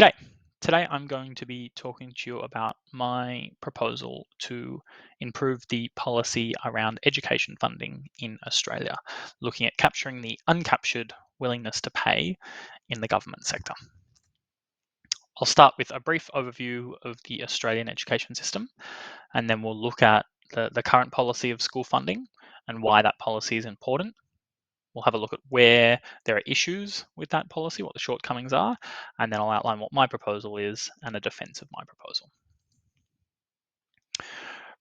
G'day. Today I'm going to be talking to you about my proposal to improve the policy around education funding in Australia, looking at capturing the uncaptured willingness to pay in the government sector. I'll start with a brief overview of the Australian education system, and then we'll look at the current policy of school funding and why that policy is important. We'll have a look at where there are issues with that policy, what the shortcomings are, and then I'll outline what my proposal is and a defense of my proposal.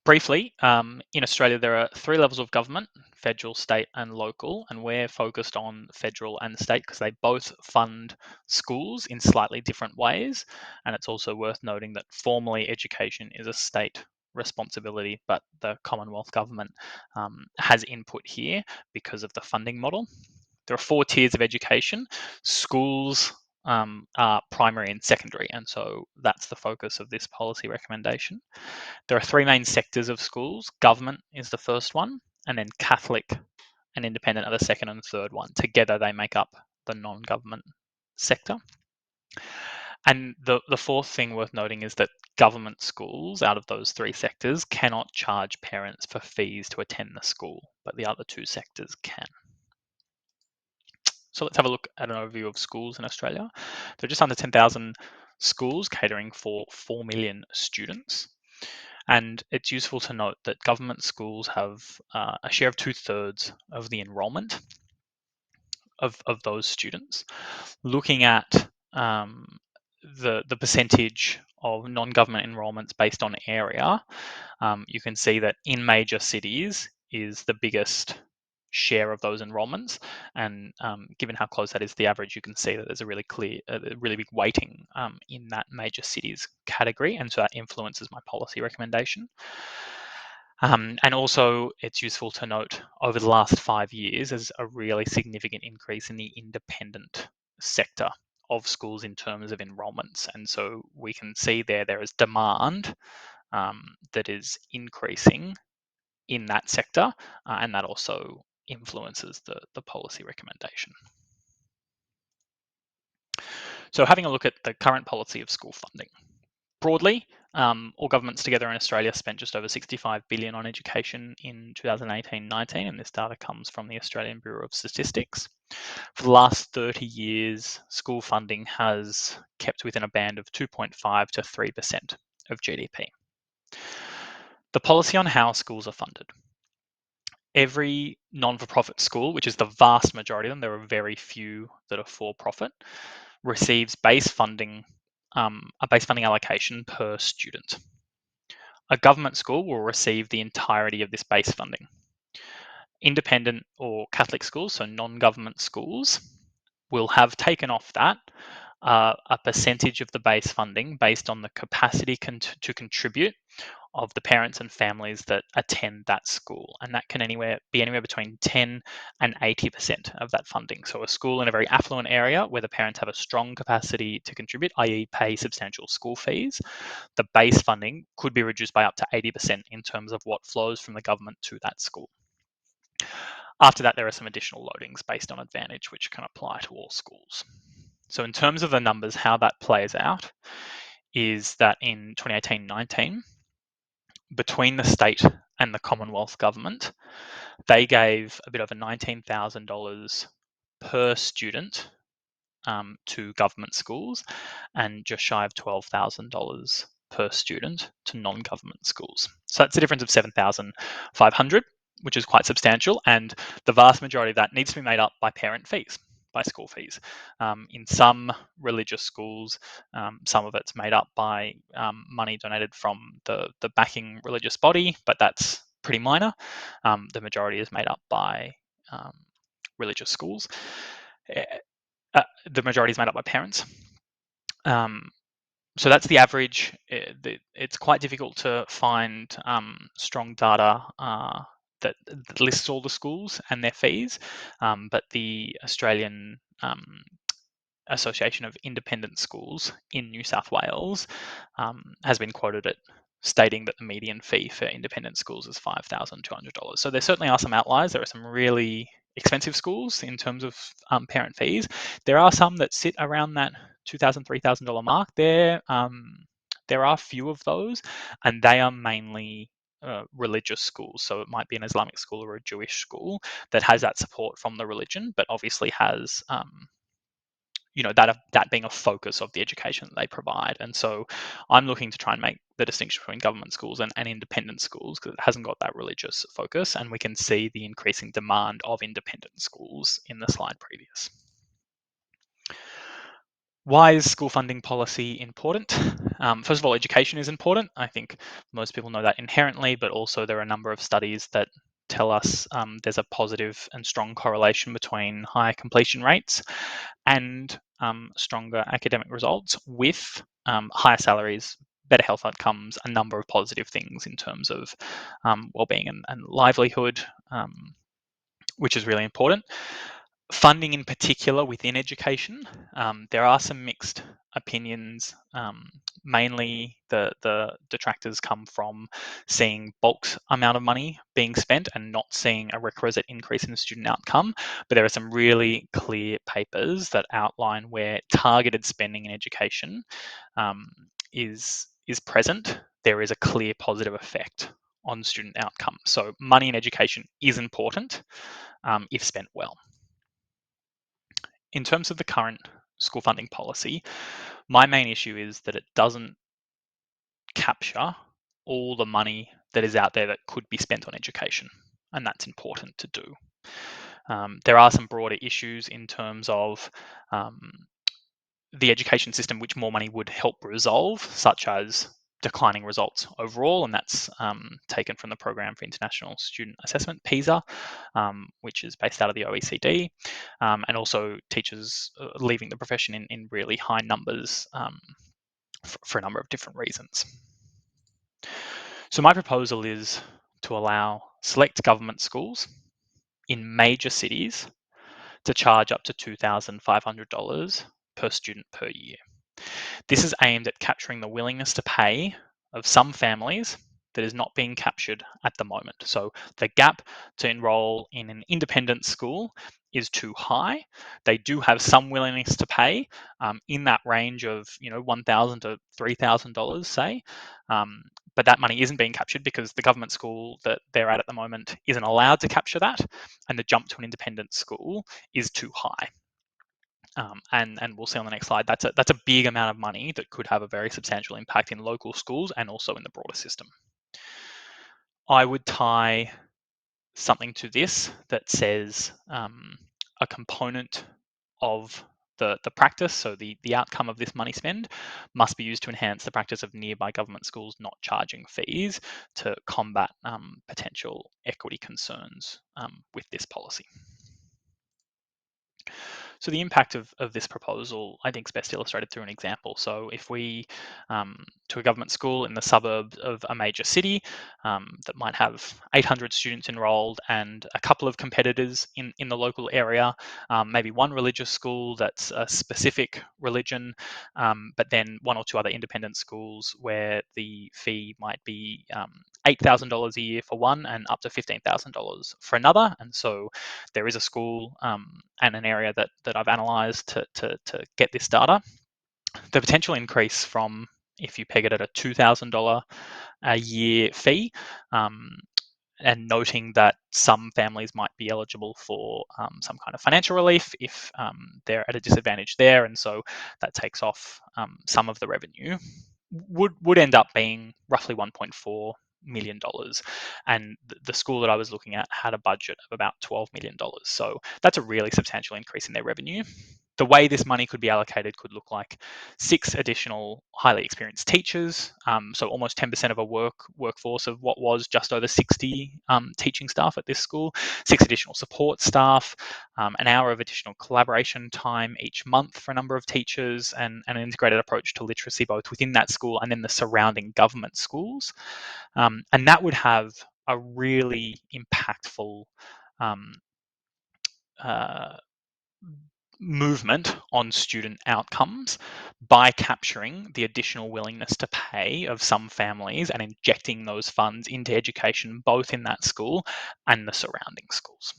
Briefly, in Australia, there are three levels of government: federal, state, and local, and we're focused on federal and state because they both fund schools in slightly different ways. And it's also worth noting that formally education is a state responsibility, but the Commonwealth government has input here because of the funding model. There are four tiers of education. Schools are primary and secondary, and so that's the focus of this policy recommendation. There are three main sectors of schools. Government is the first one, and then Catholic and independent are the second and third one. Together, they make up the non-government sector. And the fourth thing worth noting is that government schools out of those three sectors cannot charge parents for fees to attend the school, but the other two sectors can. So let's have a look at an overview of schools in Australia. There are just under 10,000 schools catering for 4 million students. And it's useful to note that government schools have a share of 2/3 of the enrolment of those students. Looking at the percentage of non-government enrolments based on area, you can see that in major cities is the biggest share of those enrolments, and given how close that is to the average, you can see that there's a really big weighting in that major cities category, and so that influences my policy recommendation. And also, it's useful to note over the last 5 years, there's a really significant increase in the independent sector of schools in terms of enrolments, and so we can see there is demand that is increasing in that sector, and that also influences the policy recommendation. So having a look at the current policy of school funding. Broadly, all governments together in Australia spent just over 65 billion on education in 2018-19, and this data comes from the Australian Bureau of Statistics. For the last 30 years, school funding has kept within a band of 2.5 to 3% of GDP. The policy on how schools are funded. Every non-for-profit school, which is the vast majority of them, there are very few that are for-profit, receives a base funding allocation per student. A government school will receive the entirety of this base funding. Independent or Catholic schools, so non-government schools, will have taken off that a percentage of the base funding based on the capacity to contribute of the parents and families that attend that school, and that can be anywhere between 10 and 80% of that funding. So a school in a very affluent area where the parents have a strong capacity to contribute, i.e. pay substantial school fees, the base funding could be reduced by up to 80% in terms of what flows from the government to that school. After that, there are some additional loadings based on advantage which can apply to all schools. So in terms of the numbers, how that plays out is that in 2018-19, between the state and the Commonwealth government, they gave a bit over $19,000 per student to government schools, and just shy of $12,000 per student to non-government schools. So that's a difference of $7,500, which is quite substantial, and the vast majority of that needs to be made up by parent fees, by school fees. In some religious schools, some of it's made up by money donated from the backing religious body, but that's pretty minor. The majority is made up by religious schools. The majority is made up by parents. So that's the average. It's quite difficult to find strong data that lists all the schools and their fees, but the Australian Association of Independent Schools in New South Wales has been quoted at stating that the median fee for independent schools is $5,200. So there certainly are some outliers. There are some really expensive schools in terms of parent fees. There are some that sit around that $2,000, $3,000 mark, there are few of those, and they are mainly religious schools. So it might be an Islamic school or a Jewish school that has that support from the religion, but obviously has that being a focus of the education that they provide. And so I'm looking to try and make the distinction between government schools and independent schools, because it hasn't got that religious focus, and we can see the increasing demand of independent schools in the slide previous. Why is school funding policy important? First of all, education is important. I think most people know that inherently, but also there are a number of studies that tell us there's a positive and strong correlation between higher completion rates and stronger academic results with higher salaries, better health outcomes, a number of positive things in terms of well-being and livelihood, which is really important. Funding in particular within education, there are some mixed opinions. Mainly the detractors come from seeing bulk amount of money being spent and not seeing a requisite increase in the student outcome. But there are some really clear papers that outline where targeted spending in education is present. There is a clear positive effect on student outcome. So money in education is important if spent well. In terms of the current school funding policy, my main issue is that it doesn't capture all the money that is out there that could be spent on education, and that's important to do. There are some broader issues in terms of the education system which more money would help resolve, such as declining results overall, and that's taken from the Program for International Student Assessment, PISA, which is based out of the OECD, and also teachers leaving the profession in really high numbers for a number of different reasons. So my proposal is to allow select government schools in major cities to charge up to $2,500 per student per year. This is aimed at capturing the willingness to pay of some families that is not being captured at the moment. So the gap to enroll in an independent school is too high. They do have some willingness to pay in that range of $1,000 to $3,000, say, but that money isn't being captured because the government school that they're at the moment isn't allowed to capture that, and the jump to an independent school is too high. And we'll see on the next slide, that's a big amount of money that could have a very substantial impact in local schools and also in the broader system. I would tie something to this that says a component of the practice, so the outcome of this money spend, must be used to enhance the practice of nearby government schools not charging fees to combat potential equity concerns with this policy. So the impact of this proposal, I think, is best illustrated through an example. So if we to a government school in the suburbs of a major city that might have 800 students enrolled and a couple of competitors in the local area, maybe one religious school that's a specific religion, but then one or two other independent schools where the fee might be $8,000 a year for one and up to $15,000 for another. And so there is a school and an area that I've analysed to get this data. The potential increase from, if you peg it at a $2,000 a year fee, and noting that some families might be eligible for some kind of financial relief if they're at a disadvantage there, and so that takes off some of the revenue, would end up being roughly $1.4 million. And the school that I was looking at had a budget of about $12 million. So that's a really substantial increase in their revenue. The way this money could be allocated could look like 6 additional highly experienced teachers, so almost 10% of a workforce of what was just over 60 teaching staff at this school, 6 additional support staff, an hour of additional collaboration time each month for a number of teachers, and an integrated approach to literacy both within that school and then the surrounding government schools. And that would have a really impactful movement on student outcomes by capturing the additional willingness to pay of some families and injecting those funds into education both in that school and the surrounding schools.